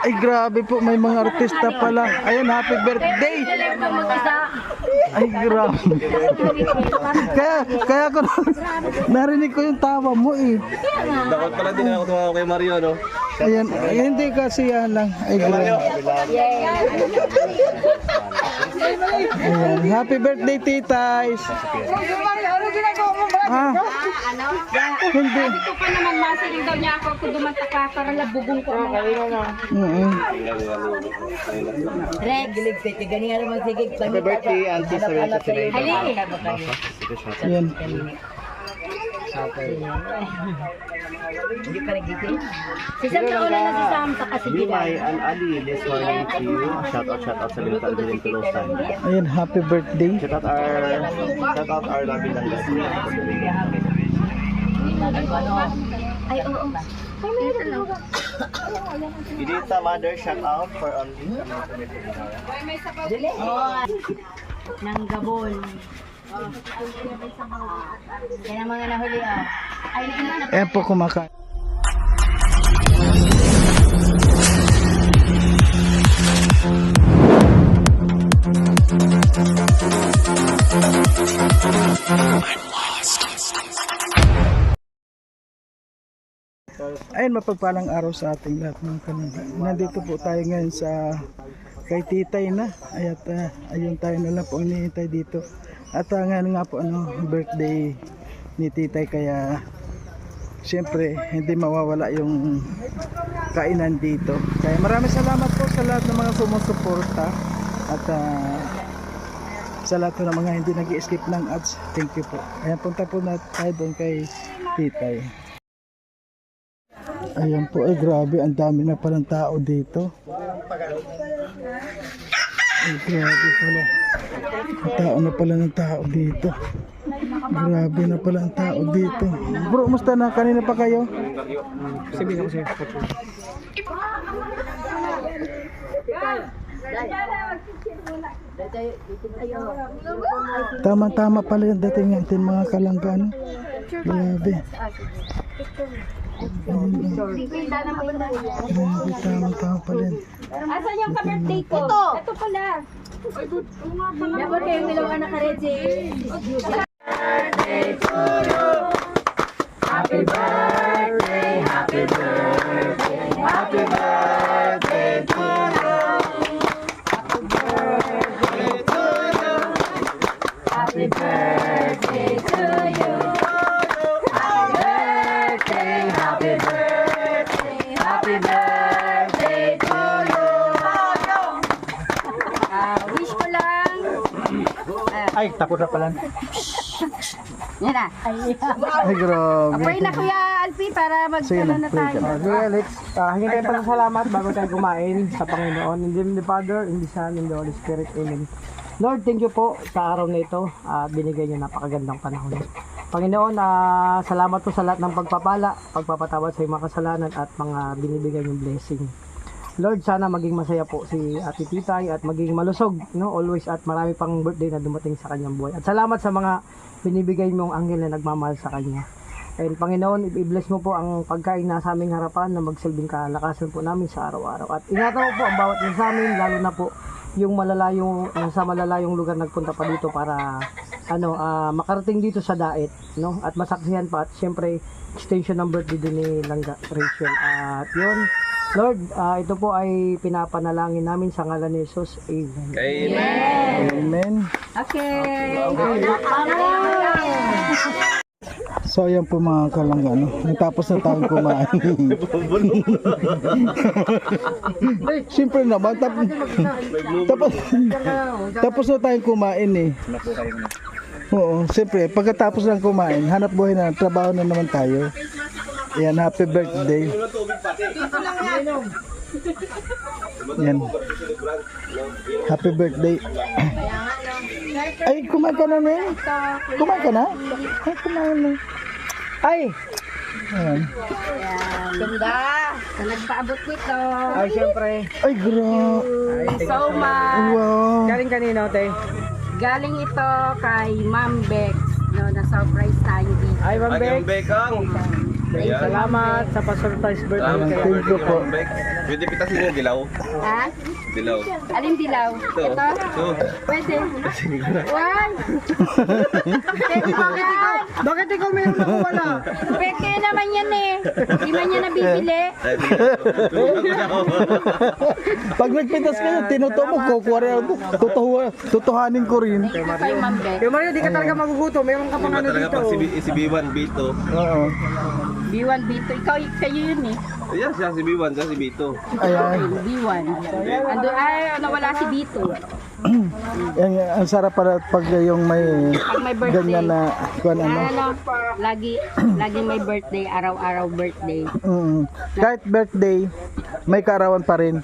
Ay, grabe po. May mga artista pala. Ayun, happy birthday. Ay, grabe. Kaya ko narinig ko yung tawa mo eh. Dapat pala din ako tumawa kay Mario, no? Ayan, hindi kasi yan lang. Ay, grabe. Ayan, happy birthday, titays. Ha? Ano? Hindi. Sabi ko pa naman, masiling daw niya ako kung dumanta ka para labugong ko. Rex, gani nga naman sige. Happy birthday, Auntie Sarita today. Ayan. Hindi pa nagising. Si Sam na una na si Sam sa kasi Mimay and Ali, this morning to you. Shout out sa Binta Alvin Tolosan. Ayan, happy birthday. Shout out our lovely Langga. Ay, oo. Ay, meron lang. Idita mother, shout out for only. ng gabon. Yan ang mga nahuli ah. Ay, Ayan po kumakain. Ayun, mapagpalang araw sa ating lahat mga kanina. Nandito po tayo ngayon sa kay Titay na. Ayun tayo na lang po hinihintay dito. At ngayon nga po birthday ni Titay, kaya siyempre hindi mawawala yung kainan dito. Kaya maraming salamat po sa lahat ng mga sumusuporta at sa lahat ng mga hindi nag-i-skip ng ads. Thank you po. Ayan, punta po na tayo doon kay Titay. Ayan po, ay grabe, ang dami na palang tao dito. Ay grabe pala. Ang tao na pala ng tao dito. Grabe na pala ang tao dito. Bro, musta na? Kanina pa kayo? Sabihin ako sa'yo. Tama-tama pala yung dating natin mga kalanggan. Grabe. Tama-tama pala yun. Asan yung ka-birthday ko? Ito pala. dapat kayong dalawa naka-ready. Happy birthday, happy birthday, happy birthday to you. Happy birthday to you. Happy birthday, happy birthday to you. Wish ko lang. Ay, takot na pala. Yan na. Ay grabe. Pray na Kuya Alfie para Sige magkano na, na pray tayo. ka. Kuya Alex, hingi tayo pasasalamat bago tayo kumain sa Panginoon. In the name of the Father, in the Son, in the Holy Spirit. Amen. Lord, thank you po sa araw na ito. Binigay niyo napakagandang panahon. Panginoon, salamat po sa lahat ng pagpapala, pagpapatawad sa iyong mga kasalanan at mga binibigay niyong blessing. Lord, sana maging masaya po si Ate Titay at maging malusog, no, always, at marami pang birthday na dumating sa kanyang buhay. At salamat sa mga binibigay mong anghel na nagmamahal sa kanya. And Panginoon, i-bless mo po ang pagkain na sa aming harapan na magsilbing kalakasan po namin sa araw-araw. At ingatan mo po ang bawat isa sa amin, lalo na po yung sa malalayong lugar nagpunta pa dito para makarating dito sa Daet, no? At masaksihan pa, at syempre extension ng birthday din ni Langga Rachel. At yun, Lord, ito po ay pinapanalangin namin sa ngalan ni Jesus. Amen. Amen. Okay. So ayan po mga kalanggan, natapos na tayong kumain. Siyempre naman, tapos na tayong kumain eh. Oo, siyempre, pagkatapos ng kumain, hanap buhay na, trabaho na naman tayo. Ayan, happy birthday. Yan. Happy birthday. Ay, kumain ka na Neng? Kumain ka na? Ay, kumain na. Ay! Ayan. Ganda. Sa nagpaabot nito. Ay, syempre. Ay, So much. wow. Galing kanino, te? Galing ito kay Ma'am Bex. No, na-surprise tayo dito. Ay, Ma'am Bex. Bekang. Salamat sa pa-surprise birthday. Thank you po. Pwede pitasin yung dilaw. Ha? Dilaw. Alin dilaw? Ito? Ito. Pwede. Why? Bakit ikaw meron ako wala? Pwede naman yan eh. Di man niya nabibili. Pag nagpitas kayo, tinuto mo, kukuha rin ako. Tutuhanin ko rin. Kay Ma'am Bex. Yung Mario, di ka talaga magugutom. Meron ka pang ano Talaga dito. pag si B1, B2. Oo. B1, B2. Kayo yun eh. Ayan siya si B1, siya si B2. Ayan. B1. Nawala si B2. Yan, ang sarap para pag yung may Pag may birthday. ganyan na kung ano. Lagi may birthday, araw-araw birthday. Kahit birthday, may kaarawan pa rin.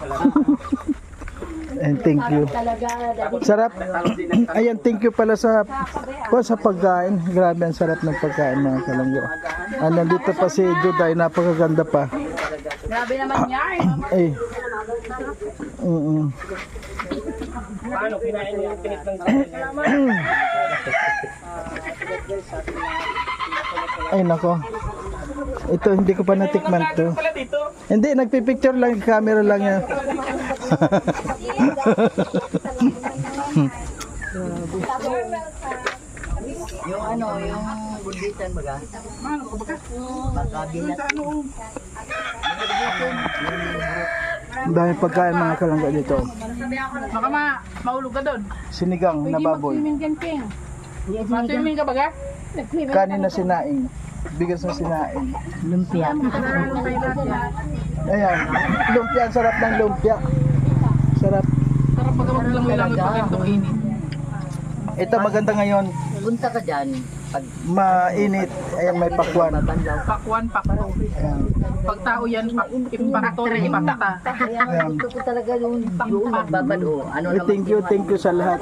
And thank you. Sarap. Ayan, thank you pala sa pagkain. Grabe, ang sarap ng pagkain mga kalanggo. Nandito pa si Juday, napakaganda pa. Grabe naman yan. Ay. Ay nako. Ito hindi ko pa natikman to. Hindi, nagpipicture lang, camera lang yan. Yung ano, yung bundisan baga. Magkabilat. Ang dami pagkain mga kalangga dito. Baka maulog ka doon. Sinigang na baboy. Swimming dyan, King. Swimming ka baga? Kanin na sinaing. Bigas na sinaing. Lumpia. Ayan. Lumpia. Ang sarap ng lumpia. Sarap. Sarap pag maglang-lang ito ganitong init. Ito maganda ngayon. Punta ka dyan. Pag Mainit. Ayan, may pakwan. babandaw. Pakwan, pakto. Ayan. Pag tao yan, impakto rin, impakta. Ayan. Gusto ko talaga yung magbabado. Ano Eh, thank you sa lahat.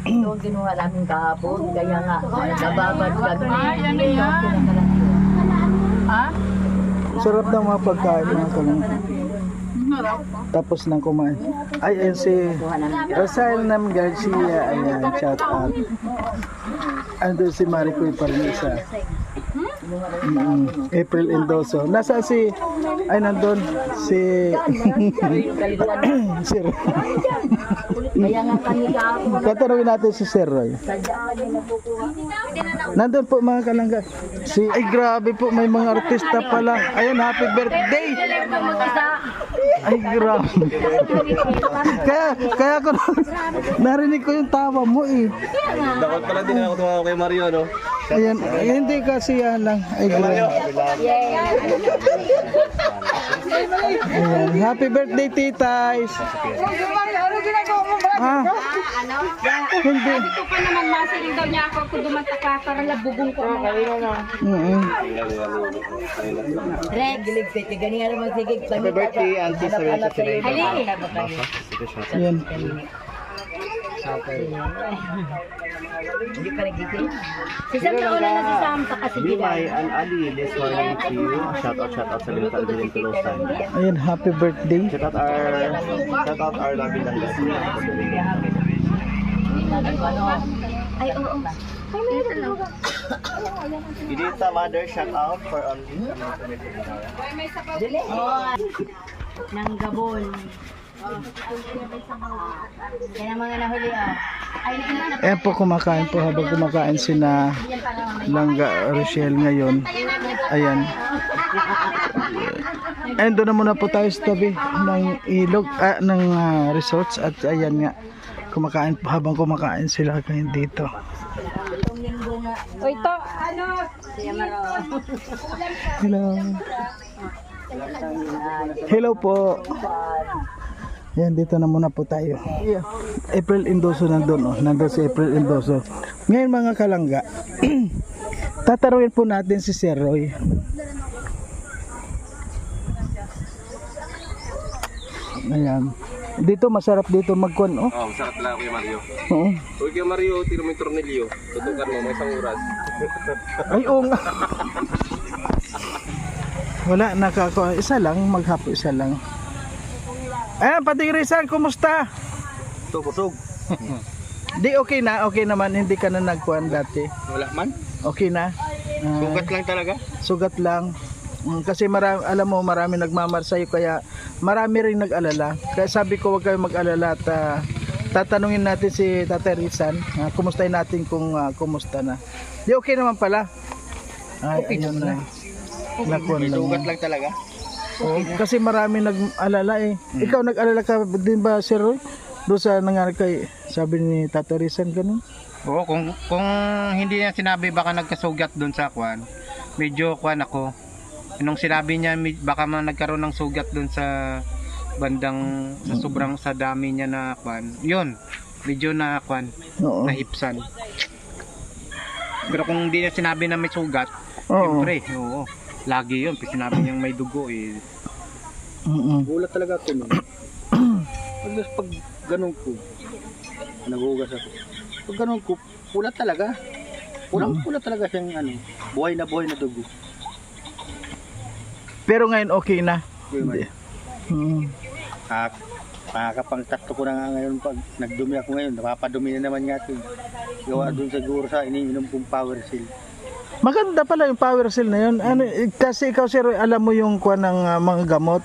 Ito ang kinuha namin kahapon. Kaya nga, nababad kami. Yan na yan. Ha? Sarap ng mga pagkain mga kalangga. Tapos nang kumain. Ay, ayan si Rosael Nam Garcia. Ayan, shout out. Ando si Maricoy pa rin isa. April Endoso. Nasa si, ay nandun, si, si Roy. Kaya nga kami kahapon. Tatanungin natin si Sir Roy. Nandun po mga kalangga. Ay grabe po, may mga artista pala. Ayun, happy birthday! Ay grabe. kaya ko narinig ko yung tawa mo eh. Dapat pala din ako tumawa kay Mario, no? Ayan, hindi kasi yan lang. Ay grabe. Ayan, happy birthday titays. Ah, hindi. Ito pa naman, masiling daw niya ako kung dumantaka para labugong ko. Reg, gilig pete. Ganyan naman sige. Happy birthday, Auntie Sarita Chile. Hali. Ayan. Hindi ka nagising. Si Sam na una na si Sam sa kasi Bimay and Ali, this morning to you. Shout out sa Bintang Dilim Tolosan. Ayan, happy birthday. Shout out our loving Langgas. Ay, oo. Gidita mother, shout out for only. Nang Gabon. Kaya mga nahuli ay Ayan po, kumakain po habang kumakain sina Langga Rochelle ngayon. Ayan. Ayan, doon na muna po tayo sa tabi ng ilog, ng resorts. At ayan nga, kumakain po habang kumakain sila ngayon dito. O ito, ano? Hello. Hello po. Yan, dito na muna po tayo. April Endoso nandun, oh. Nandun si April Endoso. Ngayon mga kalangga, tatarungin po natin si Sir Roy. Ayan. Dito, masarap dito magkuhan, oh. Oh, masarap lang kay Mario. Oo. Huwag kay Mario, tiro mo yung tornilyo. Tutukan mo, may isang oras. Ay, oo nga. Wala, isa lang, maghapo isa lang. Ayan, pati Rizal, kumusta? Kusog. Di okay na, okay naman, hindi ka na nagkuhan dati. Wala man. Okay na. Sugat lang talaga. Sugat lang. Kasi marami, alam mo, marami nagmamahal sa'yo, kaya marami rin nag-alala. Kaya sabi ko, huwag kayong mag-alala at tatanungin natin si Tatay Rizan. Kumustahin natin kung kumusta na. Di okay naman pala. Ay, okay ayun na. May Sugat lang talaga. Oo, kasi marami nag-alala eh. Ikaw nag-alala ka din ba, Sir Roy? Doon sa nangyari kay, sabi ni Tatay Rizan, ganun? Oo, kung hindi niya sinabi baka nagkasugat doon sa kwan, medyo kwan ako. Nung sinabi niya baka nagkaroon ng sugat doon sa bandang sa sobrang sa dami niya na kwan. Yun, medyo na kwan, Oo. nahipsan. Pero kung hindi niya sinabi na may sugat, Oo. siyempre, oo. Lagi yun, pag sinabi niyang may dugo eh. Gulat talaga ako nun. Pag ganun ko, naghugas ako. Pag ganun ko, pula talaga. Pula talaga siyang buhay na dugo. Pero ngayon okay na. Hindi. Mm. Makakapang tatlo ko na nga ngayon pag nagdumi ako ngayon. Napapadumi na naman nga ito. Gawa doon siguro sa iniinom kong power seal. Maganda pala yung power seal na yun. Kasi ikaw, Sir Roy, alam mo yung kuha ng mga gamot.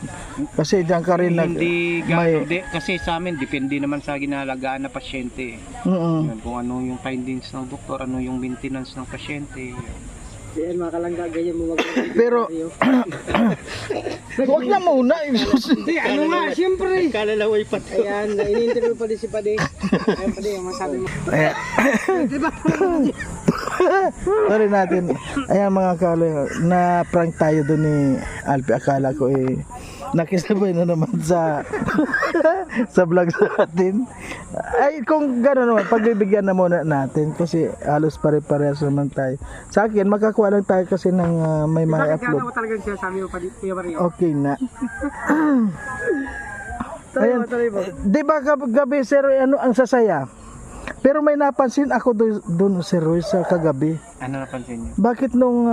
Kasi diyan ka rin Hindi gano'n, kasi sa amin, depende naman sa ginalagaan na pasyente. Yun, kung ano yung findings ng doktor, ano yung maintenance ng pasyente. Yan, mga kalangga, ganyan mo Pero, huwag na muna. Hindi, ano nga, siyempre. Kalalaway pa ito. Ayan, ini-interview pa din si Pade. Ayan, Pade, yung masabi mo. Ayan. Sorry natin. Ayan mga kaloy, na prank tayo doon ni Alpi. Akala ko nakisabay na naman sa sa vlog natin. Ay, kung gano'n naman, pagbibigyan na muna natin kasi halos pare-parehas naman tayo. Sa akin, makakuha lang tayo kasi ng may mga upload. Kaya mo talagang sinasabi mo, Kuya Mario. Okay na. Ayan. Di ba gabi, Sir Roy, ano ang sasaya? Pero may napansin ako doon, Sir Roy, sa kagabi. Ano napansin niyo? Bakit nung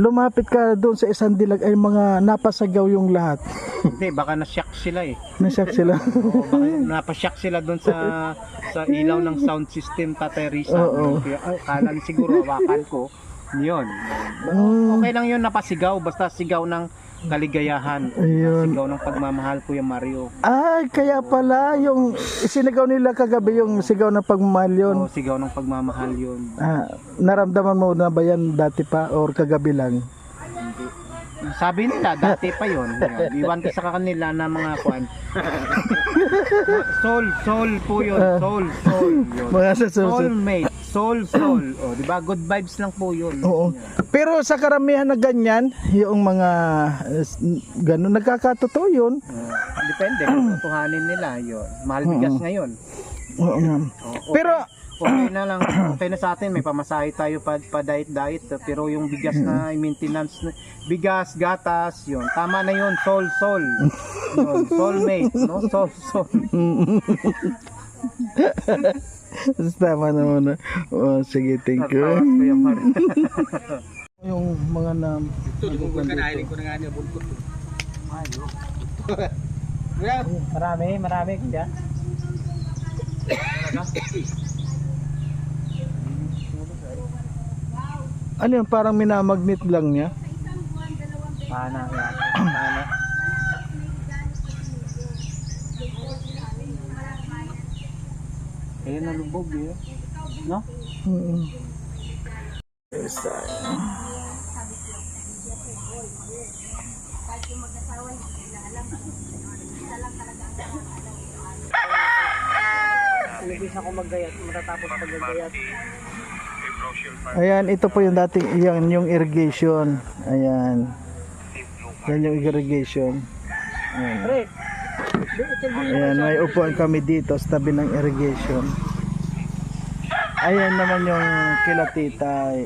lumapit ka doon sa isang dilag ay mga napasagaw yung lahat? Hindi, baka na-shock sila eh. Nasyak sila. Oo, baka napashock sila doon sa ilaw ng sound system, Tatay Rizan. Oo. Kaya kala niya siguro hawakan ko. Yun. Okay lang yun, napasigaw. Basta sigaw ng kaligayahan. Ayun. Sigaw ng pagmamahal, Kuya Mario. Ay, kaya pala yung sinigaw nila kagabi yung sigaw ng pagmamahal yun. Oo, sigaw ng pagmamahal yun. Naramdaman mo na ba yan dati pa or kagabi lang? Sabi nila, dati pa yun. Iwan ko sa kanila na mga kwan. Soul po yun. Soul yun. Mga sa susunod. Soulmate. Soul. O, di ba? Good vibes lang po yun. Oo. Pero sa karamihan na ganyan, yung mga ganun, nagkakatotoo yun. Depende kung tutuhanin nila yun. Mahal bigas ngayon. Oo nga. Okay. Pero, Okay na lang, okay na sa atin, may pamasahe tayo pa diet, pero yung bigas na maintenance, bigas, gatas, yun, tama na yun, soul, yun, soulmate, no, soul. Tama naman na. Oh, sige, thank you. Yung mga Kanahin ko na nga niya buntot. Marami kaya. ano yun, parang minamagnet lang niya. Pana yan, pana. Kaya nalubog eh, no? Nagis ako maggayat, matatapos paggayat. Ayan, ito po yung dating yung irrigation. Ayan. Yan yung irrigation. Ayan. Pre, Ayan, may upuan kami dito sa tabi ng irrigation. Ayan naman yung kilatitay.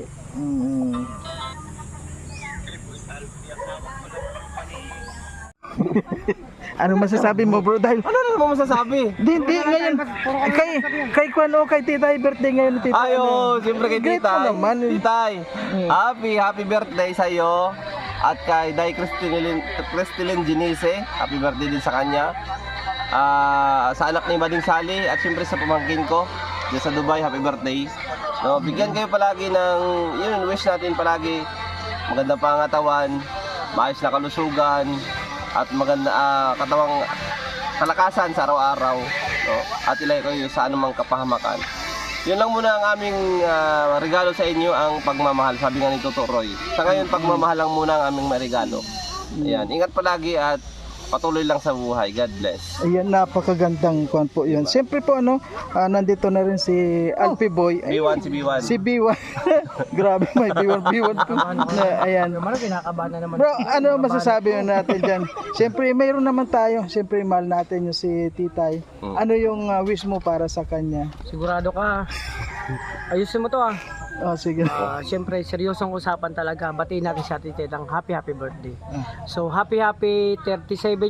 Ano masasabi mo, bro? Dahil ano na mo masasabi? Hindi ngayon kay Kuano, kay Titay birthday ngayon ni Titay. Ayo, siyempre kay Great Titay. mo naman. Titay, happy birthday sa iyo. At kay Day Cristilin Ginice, happy birthday din sa kanya. Sa anak ni Mading Sally at siyempre sa pamangkin ko diyan sa Dubai, happy birthday. No, bigyan kayo palagi ng, yun, wish natin palagi magandang pangatawan, maayos na kalusugan, at maganda katawang kalakasan sa araw-araw, no? At ilay kayo sa anumang kapahamakan. Yun lang muna ang aming regalo sa inyo, ang pagmamahal, sabi nga ni Tito Roy. Sa ngayon, pagmamahal lang muna ang aming regalo. Ayan, ingat palagi at patuloy lang sa buhay. God bless. Ayan, napakagandang kwan po yun. Siyempre po nandito na rin si Alfie Boy. Ay, B1, si B1. Si B1. Grabe, may B1 po. Ayan. Naman, kinakabahan na naman. Bro, ano masasabi natin dyan? Siyempre, mayroon naman tayo. Siyempre, mahal natin yung si Titay. Ano yung wish mo para sa kanya? Sigurado ka. Ayusin mo to ah. Oh, sige. Siyempre, seryosong usapan talaga. Batiin natin si Ate Titang happy birthday. So, happy 37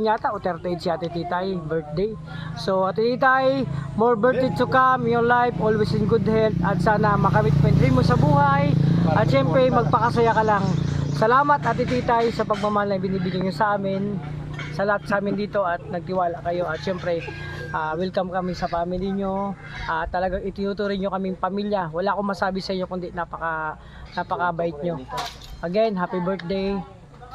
yata o 38 si Ate Titay birthday. So, Ate Titay, more birthday to come, your life always in good health, at sana makamit pa yung dream mo sa buhay. At siyempre, magpakasaya ka lang. Salamat Ate Titay sa pagmamahal na binibigay niyo sa amin, sa lahat sa amin dito, at nagtiwala kayo. At siyempre, welcome kami sa family nyo. Talagang itinuturing nyo kaming pamilya. Wala akong masabi sa inyo kundi napakabait nyo. Again, happy birthday.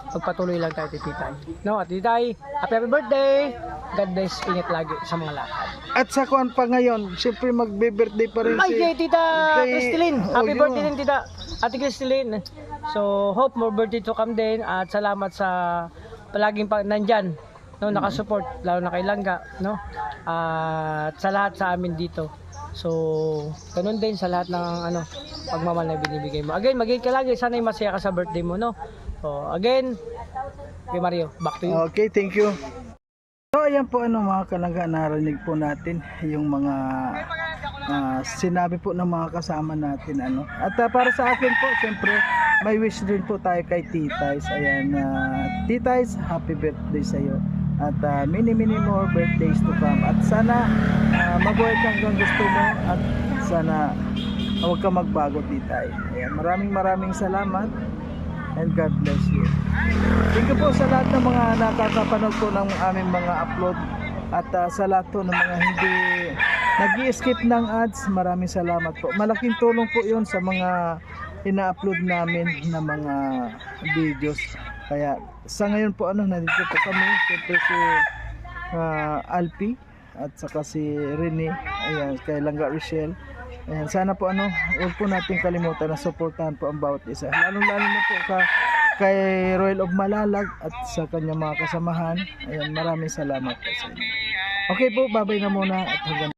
Pagpatuloy lang tayo, Titay. No, at Titay, happy birthday. God bless, ingat lagi sa mga lakad. At sa kwan pa ngayon, siyempre magbe-birthday pa rin Ay, Tita kay- Cristelyn. Happy yun. birthday din, Tita. Ate Cristelyn. So, hope more birthday to come din. At salamat sa palaging nandyan. No, nakasupport, lalo na kay Langga, no? At sa lahat sa amin dito. So, ganun din sa lahat ng pagmamahal na binibigay mo. Again, magiging ka lagi, sana'y masaya ka sa birthday mo, no? So, again, kay Mario, back to you. Okay, thank you. So, ayan po mga kalangga, narinig po natin yung mga sinabi po ng mga kasama natin. At para sa akin po, siyempre, may wish rin po tayo kay Titays. Ayan, Titays, happy birthday sa iyo. At many more birthdays to come. At sana mabuhay kang hanggang gusto mo, at sana huwag ka magbago, Titay. Ayan, maraming salamat. And God bless you. Thank you po sa lahat ng mga nakakapanood po ng aming mga upload. At sa lahat po ng mga hindi nag-i-skip ng ads, maraming salamat po. Malaking tulong po yun sa mga ina-upload namin na mga videos. Kaya sa ngayon po nandito po kami. Siyempre si Alpi at saka si Rene. Ayan, kay Langga Rochelle. Ayan, sana po huwag po natin kalimutan na supportahan po ang bawat isa. Lalo na po kay Royal of Malalag at sa kanyang mga kasamahan. Ayan, maraming salamat po sa inyo. Okay po, babay na muna at hanggang